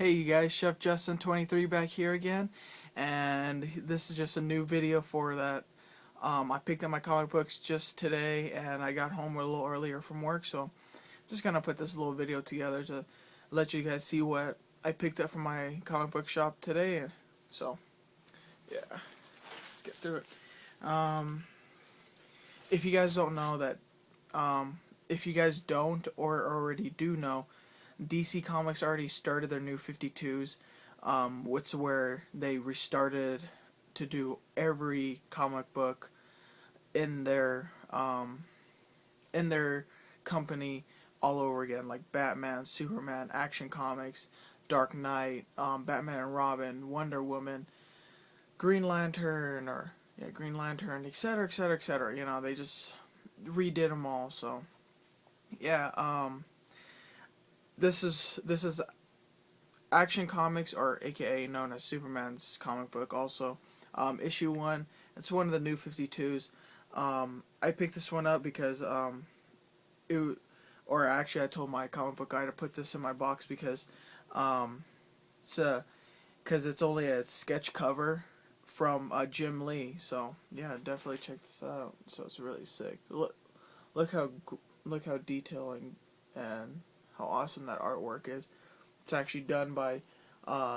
Hey you guys, Chef Justin 23 back here again, and this is just a new video for that. I picked up my comic books just today, and I got home a little earlier from work, so just gonna put this little video together to let you guys see what I picked up from my comic book shop today. So yeah, let's get through it. If you guys don't know that, if you guys don't or already do know, DC Comics already started their new 52s, which where they restarted to do every comic book in their in their company all over again, like Batman, Superman, Action Comics, Dark Knight, Batman and Robin, Wonder Woman, Green Lantern, Green Lantern, etc., etc., etc. You know, they just redid them all. So yeah, this is Action Comics, or AKA known as Superman's comic book, also. Issue 1. It's one of the new 52s. I picked this one up because or actually I told my comic book guy to put this in my box because it's only a sketch cover from Jim Lee. So yeah, definitely check this out. So it's really sick. Look how detailing and how awesome that artwork is. It's actually done by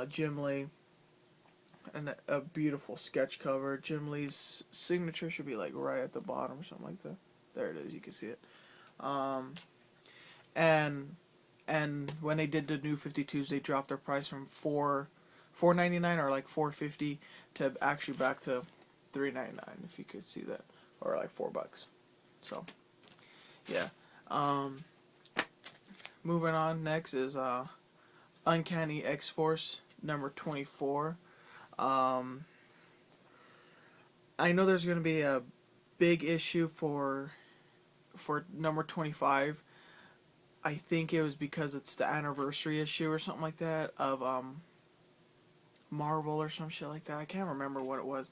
Jim Lee, and a beautiful sketch cover. Jim Lee's signature should be like right at the bottom or something like that. There it is. You can see it. And when they did the new 52s, they dropped their price from $4.99 or like $4.50 to actually back to $3.99, if you could see that, or like $4. So yeah. Moving on, next is Uncanny X-Force number 24. I know there's going to be a big issue for number 25. I think it was because it's the anniversary issue or something like that of Marvel or some shit like that. I can't remember what it was,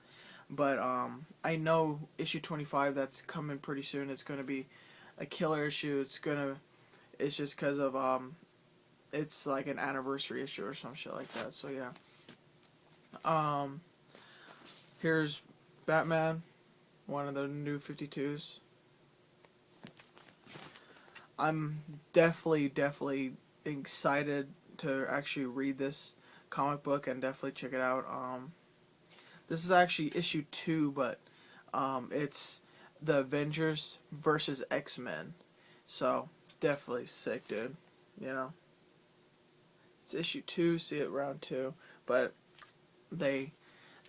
but I know issue 25 that's coming pretty soon. It's going to be a killer issue. It's just because of it's like an anniversary issue or some shit like that. So yeah. Here's Batman, one of the new 52s. I'm definitely excited to actually read this comic book and definitely check it out. This is actually issue 2, but it's the Avengers versus X-Men. So definitely sick, dude. You know, it's issue 2, see it round 2, but they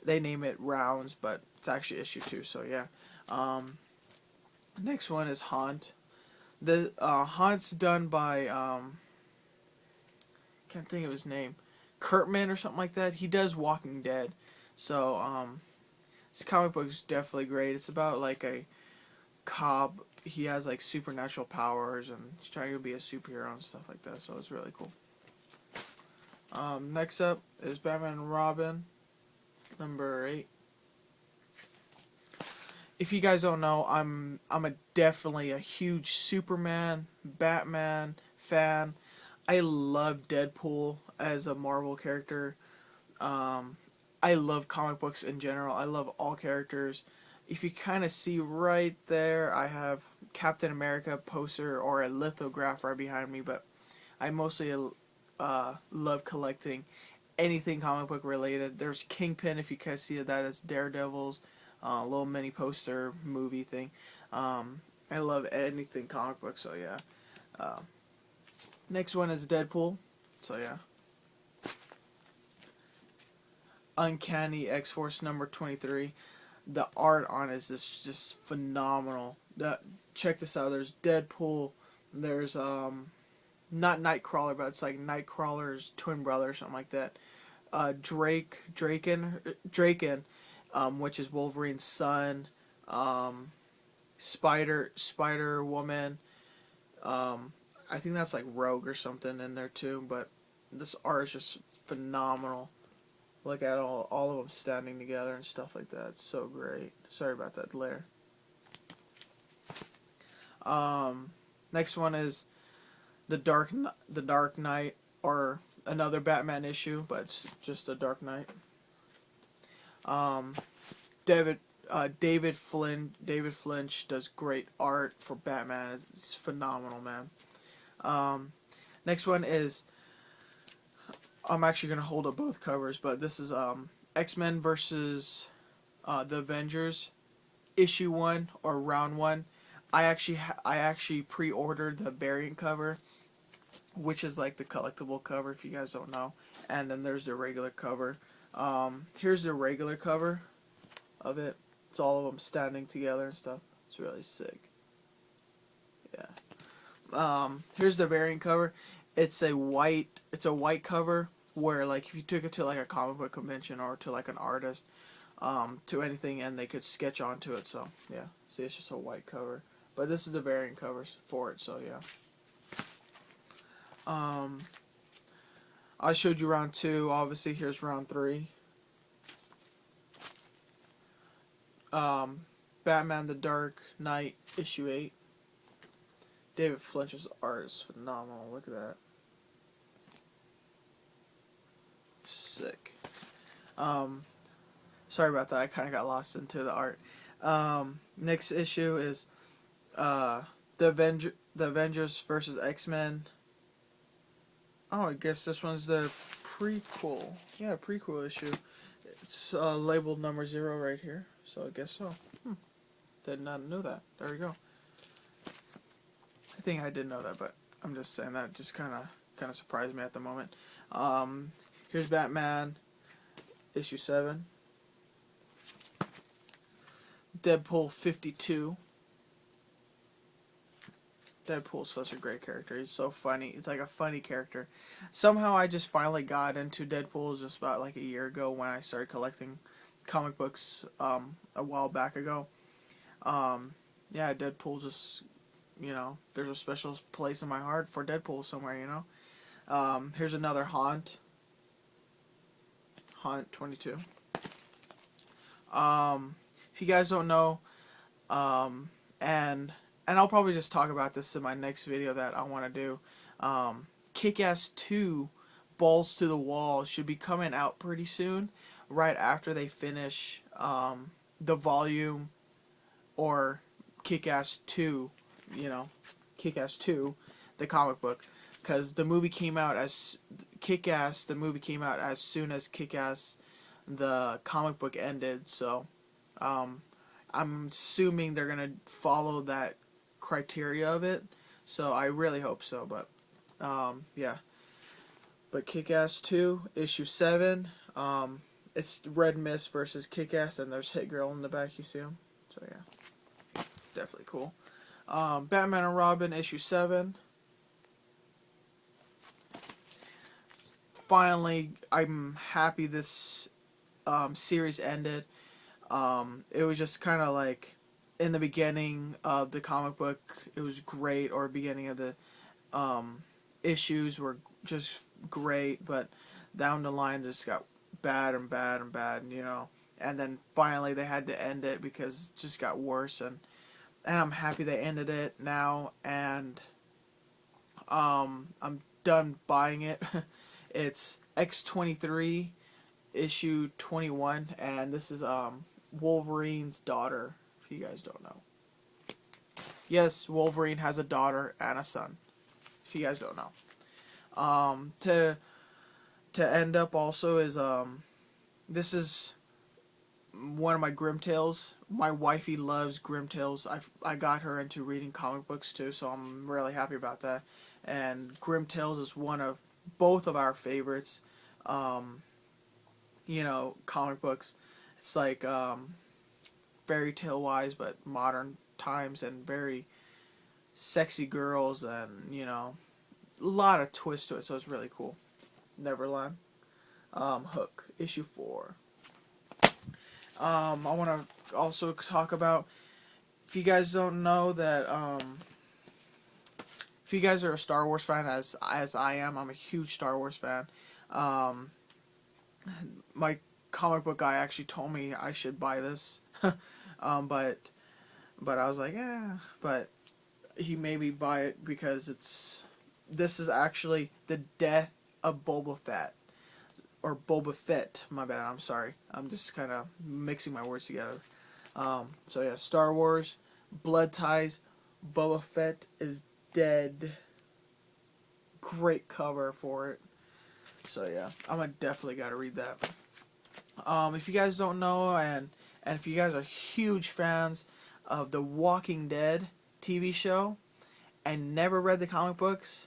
name it rounds, but it's actually issue 2. So yeah. Next one is Haunt. The Haunt's done by can't think of his name, Kurtman or something like that. He does Walking Dead. So this comic book is definitely great. It's about like a cop. He has like supernatural powers and he's trying to be a superhero and stuff like that. So it's really cool. Next up is Batman and Robin number 8. If you guys don't know, I'm definitely a huge Superman, Batman fan. I love Deadpool as a Marvel character. I love comic books in general. I love all characters. If you kind of see right there, I have Captain America poster or a lithograph right behind me, but I mostly love collecting anything comic book related. There's Kingpin, if you guys see that, that's Daredevil's little mini poster movie thing. I love anything comic book, so yeah. Next one is Deadpool, so yeah. Uncanny X-Force number 23. The art on it is just phenomenal. Check this out. There's Deadpool. There's not Nightcrawler, but it's like Nightcrawler's twin brother or something like that. Draken, which is Wolverine's son. Spider Woman. I think that's like Rogue or something in there too. But this art is just phenomenal. Look at all of them standing together and stuff like that. It's so great. Sorry about that glare. Next one is the Dark Knight, or another Batman issue, but it's just a Dark Knight. Um, David Flinch does great art for Batman. It's phenomenal, man. Next one is, I'm actually gonna hold up both covers, but this is X-Men versus the Avengers, issue 1 or round 1. I actually pre-ordered the variant cover, which is like the collectible cover if you guys don't know, and then there's the regular cover. Here's the regular cover of it. It's all of them standing together and stuff. It's really sick. Yeah. Here's the variant cover. It's a white cover where, like, if you took it to like a comic book convention or to like an artist, to anything, and they could sketch onto it. So yeah, see, it's just a white cover. But this is the variant covers for it. So yeah. I showed you round 2. Obviously, here's round 3. Batman the Dark Knight, issue 8. David Flinch's art is phenomenal. Look at that. Sick. Sorry about that. I kind of got lost into the art. Next issue is the Avengers versus X-Men. Oh, I guess this one's the prequel. Yeah, prequel issue. It's labeled number 0 right here. So I guess so. Did not know that. There we go. I think I did know that, but I'm just saying that just kind of surprised me at the moment. Here's Batman, issue 7. Deadpool 52. Deadpool's such a great character. He's so funny. It's like a funny character. Somehow I just finally got into Deadpool just about like a year ago when I started collecting comic books a while back ago. Yeah, Deadpool just, there's a special place in my heart for Deadpool somewhere, Here's another Haunt 22. If you guys don't know, and I'll probably just talk about this in my next video that I want to do. Kick-Ass 2 Balls to the Wall should be coming out pretty soon, right after they finish the volume, or Kick-Ass 2, Kick-Ass 2, the comic book, because the movie came out as Kick-Ass. The movie came out as soon as Kick-Ass, the comic book, ended. So I'm assuming they're gonna follow that criteria of it. So I really hope so. But yeah. But Kick-Ass 2, issue 7. It's Red Mist versus Kick-Ass, and there's Hit Girl in the back. You see him? So yeah, definitely cool. Batman and Robin, issue 7. Finally, I'm happy this series ended. It was just kind of like, in the beginning of the comic book, it was great, or beginning of the issues were just great, but down the line just got bad and bad and bad, and then finally they had to end it because it just got worse, and I'm happy they ended it now, and I'm done buying it. It's X-23 issue 21, and this is Wolverine's daughter, if you guys don't know. Yes, Wolverine has a daughter and a son, if you guys don't know. To end up also is this is one of my Grimm Tales. My wifey loves Grimm Tales. I got her into reading comic books too, so I'm really happy about that. And Grimm Tales is one of both of our favorites. Comic books. It's like fairy tale wise, but modern times, and very sexy girls, and a lot of twist to it, so it's really cool. Neverland. Hook, issue 4. I want to also talk about, if you guys don't know that, if you guys are a Star Wars fan, as I am, I'm a huge Star Wars fan. My comic book guy actually told me I should buy this, but I was like, yeah, but he made me buy it because this is actually the death of Boba Fett. Or Boba Fett, my bad, I'm sorry. I'm just kind of mixing my words together. So yeah, Star Wars, Blood Ties, Boba Fett is dead. Great cover for it. So yeah, I'm gonna definitely gotta read that. If you guys don't know, and if you guys are huge fans of the Walking Dead TV show and never read the comic books,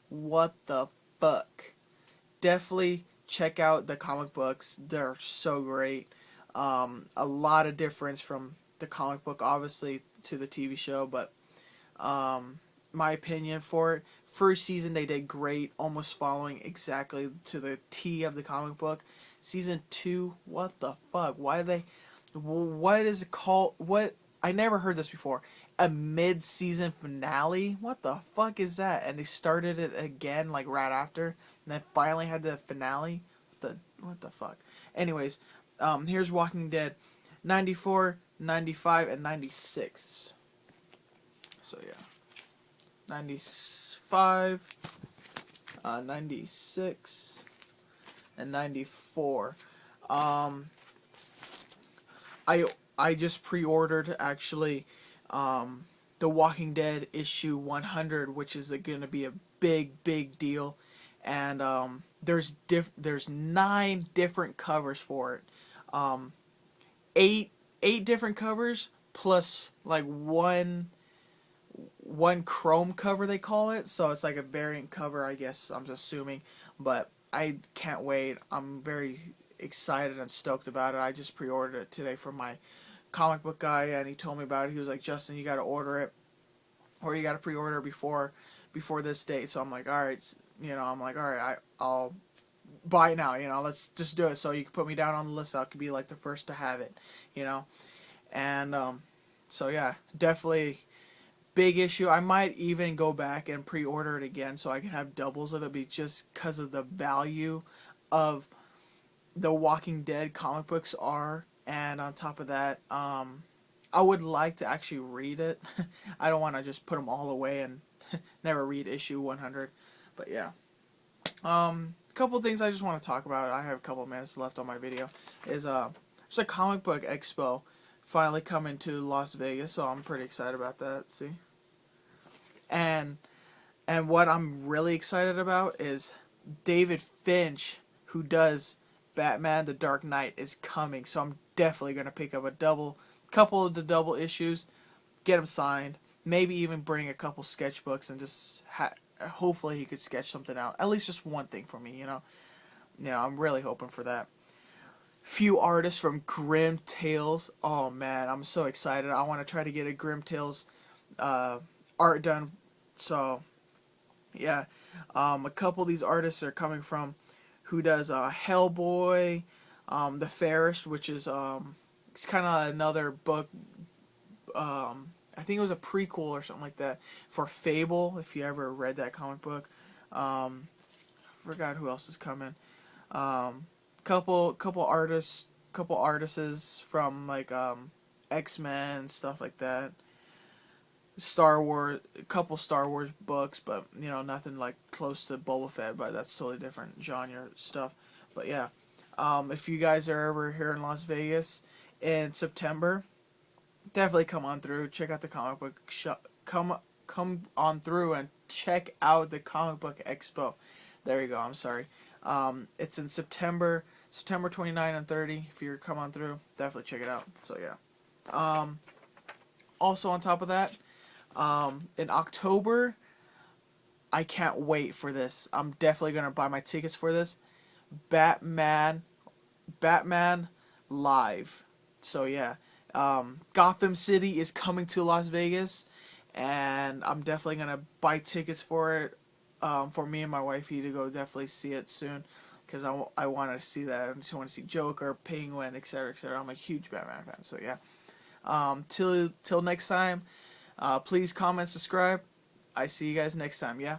what the fuck? Definitely check out the comic books. They're so great. A lot of difference from the comic book, obviously, to the TV show, but my opinion for it, first season they did great, almost following exactly to the T of the comic book. Season 2, what the fuck? What is it called? What? I never heard this before. A mid-season finale? What the fuck is that? And they started it again, like, right after, and then finally had the finale? What the fuck? Anyways, here's Walking Dead 94, 95, and 96. So, yeah. 95, 96, and 94. I just pre-ordered actually The Walking Dead issue 100, which is going to be a big deal, and there's 9 different covers for it, eight different covers plus like one chrome cover they call it, so it's like a variant cover, I guess I'm assuming, but I can't wait. I'm very excited and stoked about it. I just pre-ordered it today from my comic book guy, and he told me about it. He was like, Justin, you gotta order it, or you gotta pre-order before this date. So I'm like, alright, I'm like, alright, I'll buy it now, let's just do it, so you can put me down on the list. I could be like the first to have it, and so yeah, definitely big issue. I might even go back and pre-order it again so I can have doubles of it, just because of the value of the Walking Dead comic books are. And on top of that, I would like to actually read it. I don't want to just put them all away and never read issue 100. But yeah. A couple things I just want to talk about. I have a couple minutes left on my video. There's a comic book expo finally coming to Las Vegas, so I'm pretty excited about that. See? And what I'm really excited about is David Finch, who does Batman The Dark Knight, is coming. So I'm definitely going to pick up couple of the double issues, get them signed, maybe even bring a couple sketchbooks and just hopefully he could sketch something out. At least just one thing for me, I'm really hoping for that. Few artists from Grim Tales. Oh man, I'm so excited. I want to try to get a Grim Tales art done. So yeah, a couple of these artists are coming from who does Hellboy, The Fairest, which is it's kind of another book. I think it was a prequel or something like that for Fable. If you ever read that comic book, forgot who else is coming. Couple artists from like X-Men, stuff like that. Star Wars, a couple Star Wars books, but nothing like close to Boba Fett, but that's totally different genre stuff. But yeah, if you guys are ever here in Las Vegas in September, definitely come on through, check out the comic book shop. Come on through and check out the comic book expo. There you go. I'm sorry. It's in September 29 and 30. If you come on through, definitely check it out. So yeah. Also on top of that, in October, I can't wait for this. I'm definitely gonna buy my tickets for this. Batman Live. So yeah, Gotham City is coming to Las Vegas, and I'm definitely gonna buy tickets for it. For me and my wifey to go definitely see it soon, because I want to see that. I just want to see Joker, Penguin, etc., etc. I'm a huge Batman fan. So yeah. Till next time. Please comment, subscribe. I see you guys next time, yeah?